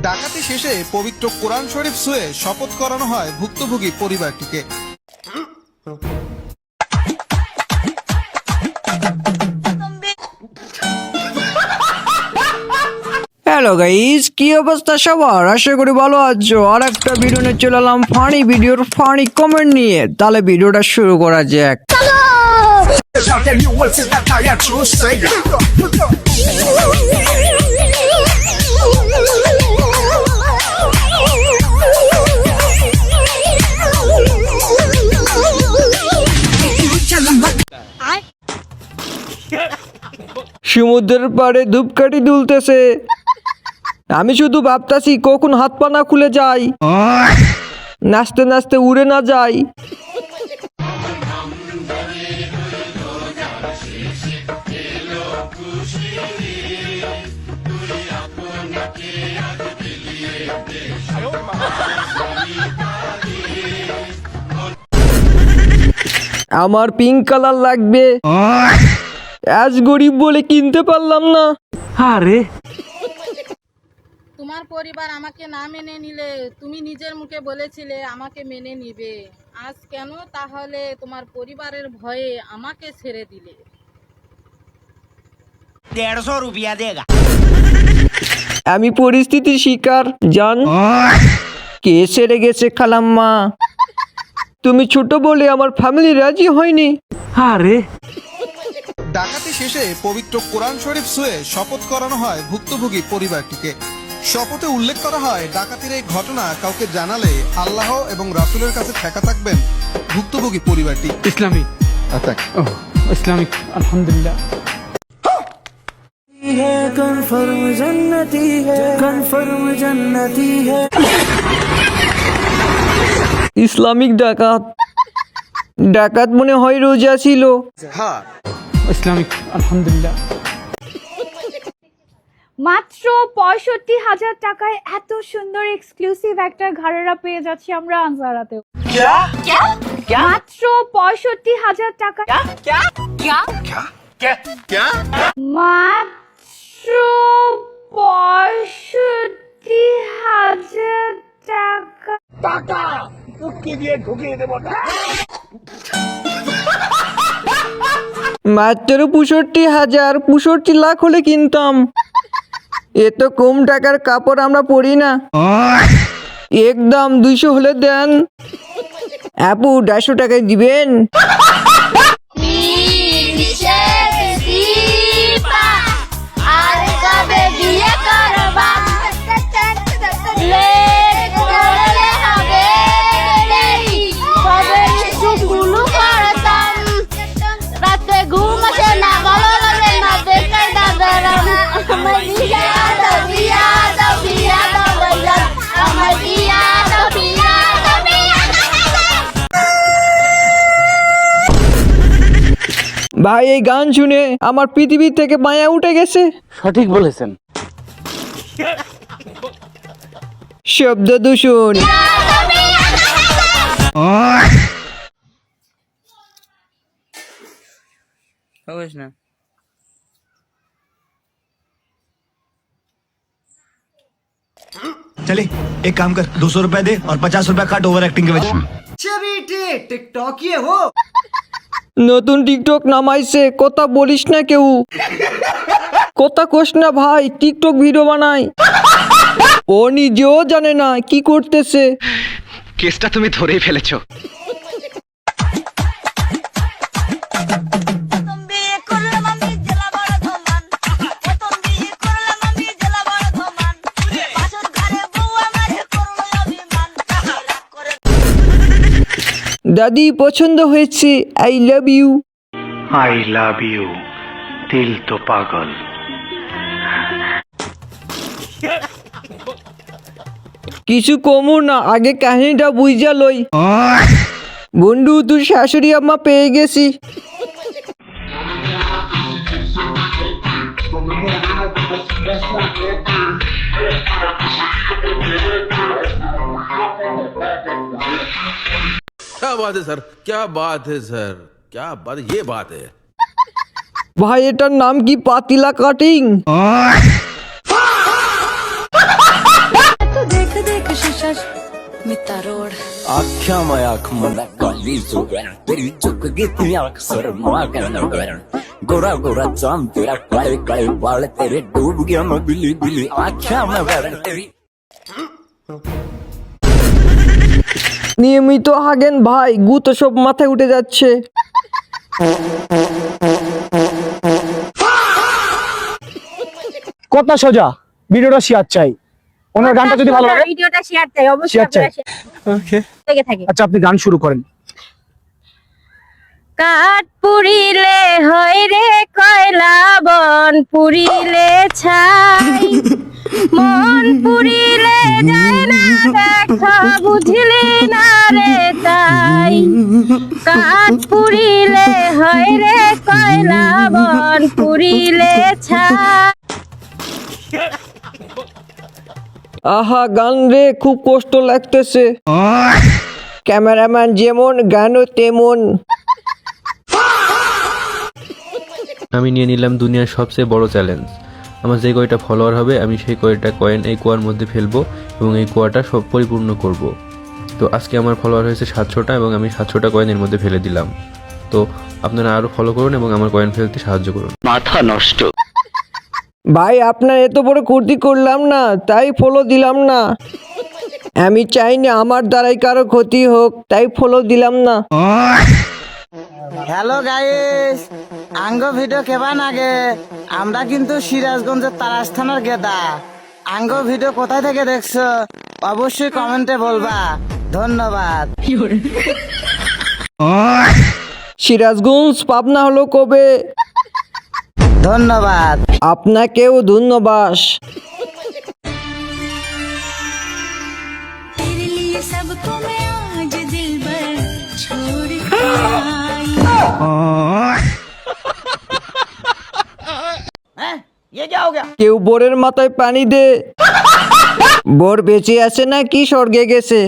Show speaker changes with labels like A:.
A: ডাকাতি শেষে পবিত্র কোরআন শরীফ ছুঁয়ে শপথ করানো হয় ভুক্তভোগী পরিবারটিকে।
B: হ্যালো গাইস, কি অবস্থা সবার? আশা করি ভালো আছো। আর একটা ভিডিও নিয়ে চলে এলাম ফানি ভিডিওর ফানি কমেন্ট নিয়ে। তাহলে ভিডিওটা শুরু করা যাক। সমুদ্রের পাড়ে ধূপকাঠি দুলতেছে, আমি শুধু ভাবতাছি কখন হাত পা না খুলে যায়, নাচতে নাচতে উড়ে না যায়। আমার পিঙ্ক কালার লাগবে, আজ গরিব বলে কিনতে পারলাম না। আরে
C: তোমার পরিবার আমাকে না মেনে নিলে তুমি নিজের মুখে বলেছিলে আমাকে মেনে নিবে, আজ কেন তাহলে তোমার পরিবারের ভয়ে আমাকে ছেড়ে দিলে?
D: 150 रुपया देगा।
B: আমি পরিস্থিতির শিকার জান। কে ছেড়ে গেছে খালাম্মা? তুমি ছোট বলে আমার ফ্যামিলি রাজি হয়নি। আরে
A: ডাকাতি শেষে পবিত্র কোরআন শরীফ ছুঁয়ে শপথ করানো হয় ভুক্তভোগী পরিবারটিকে। শপথে উল্লেখ করা হয়, ডাকাতির এই ঘটনা কাউকে জানালে আল্লাহ এবং রাসূলের কাছে ঠেকা থাকবেন ভুক্তভোগী পরিবারটি।
E: ইসলামিক ইসলামিক আলহামদুলিল্লাহ।
B: কনফার্ম জান্নাতি হ্যায়, কনফার্ম জান্নাতি হ্যায়। ইসলামিক ডাকাত, ডাকাত মনে হয় রোজা ছিল।
A: হ্যাঁ,
E: ইসলামিক আলহামদুলিল্লাহ।
F: মাত্র 65,000 টাকায় এত সুন্দর এক্সক্লুসিভ একটা ঘাড়েরা পেয়ে যাচ্ছি আমরা আনজারাতেও। মাত্র 65,000 টাকা। মাত্র 65,000 টাকা।
B: মাত্র 65,000, 65 লাখ হলে কিনতাম। এত কম টাকার কাপড় আমরা পরি না। একদম 200 হলে দেন। আপু 150 টাকায় দিবেন? ভাই এই গান শুনে আমার পৃথিবী থেকে মায়া উঠে গেছে।
E: সঠিক বলেছেন।
B: শব্দ দূষণ। না
G: चले एक काम कर 200 रुपए दे और 50 रुपए काट ओवर एक्टिंग के वजह।
B: নতুন টিকটক নামাইছে, কথা বলিস না কেউ। কথা কোস না ভাই, টিকটক ভিডিও বানাই। ও নিজেও জানে না কি করতেছে।
H: কেসটা তুমি ধরেই ফেলেছো।
B: দাদি পছন্দ হয়েছে, I love you.
H: I love you, दिल तो पागल।
B: কিছু কমু না, আগে কাহিনীটা বুঝা লই। বন্ধু তুই শাশুড়ি আম্মা পেয়ে গেছি।
I: क्या बात है सर, क्या बात है सर, क्या बात, ये बात है।
B: ভাই এটার নাম কি? পাতিলা কাটিং।
J: सर मिता रोड
K: आख्या मैं आँख मन काली जुगाड़ तेरी चुक गई थी आँख सर गोरा गोरा चांद तेरा काले काले बाल तेरे डूब गया मैं बिली बिली आख्या मैं तेरी
B: নিয়মিত হাগেন ভাই, গু তো সব মাথায় উঠে যাচ্ছে।
E: কথা সোজা, ভিডিওটা শেয়ার চাই। ওনার গানটা যদি ভালো লাগে
F: ভিডিওটা শেয়ার চাই, অবশ্যই
E: শেয়ার চাই।
F: ওকে থেকে থাকে।
E: আচ্ছা, আপনি গান শুরু করেন।
F: কাঠ পুড়িলে হয় রে কয়লা, বন পুড়িলে ছাই, মন পুড়িলে যায় না দেখা, বুঝলি না রে তাই। কাঠ পুড়িলে হয় রে কয়লা, বন পুড়িলে ছাই।
B: আহা গান রে, খুব কষ্ট লাগতেছে। ক্যামেরাম্যান যেমন গানও তেমন।
L: আমি নিয়ে নিলাম দুনিয়ার সবচেয়ে বড় চ্যালেঞ্জ। আমার যে কয়টা ফলোয়ার হবে আমি সেই কয়টা কয়েন এই কুয়ার মধ্যে ফেলবো এবং এই কুয়াটা সব পরিপূর্ণ করব। তো আজকে আমার ফলোয়ার হয়েছে 700টা এবং আমি 700টা কয়েন এর মধ্যে ফেলে দিলাম। তো আপনারা আরও ফলো করুন এবং আমার কয়েন ফেলতে সাহায্য করুন।
E: মাথা নষ্ট
B: ভাই, আপনার এত বড় ক্ষতি করলাম না, তাই ফলো দিলাম না। আমি চাই না আমার দ্বারাই কারো ক্ষতি হোক, তাই ফলো দিলাম না।
D: হ্যালো গাইস, আঙ্গ ভিডিও কেমন আগে? আমরা কিন্তু সিরাজগঞ্জের তারাস থানার গেদা। আঙ্গ ভিডিও কোথায় থেকে দেখছো অবশ্যই কমেন্টে বলবা। ধন্যবাদ।
B: সিরাজগঞ্জ পাবনা হলো কবে?
D: ধন্যবাদ।
B: আপনাকেও ধন্যবাদ।
J: तेरे लिए सबको मैं आज दिल भर छोड़ के आई।
D: ये क्या हो गया?
B: কেউ বোরের মাথায় পানি দে। বোর বেঁচে আছে না কি স্বর্গে গেছে?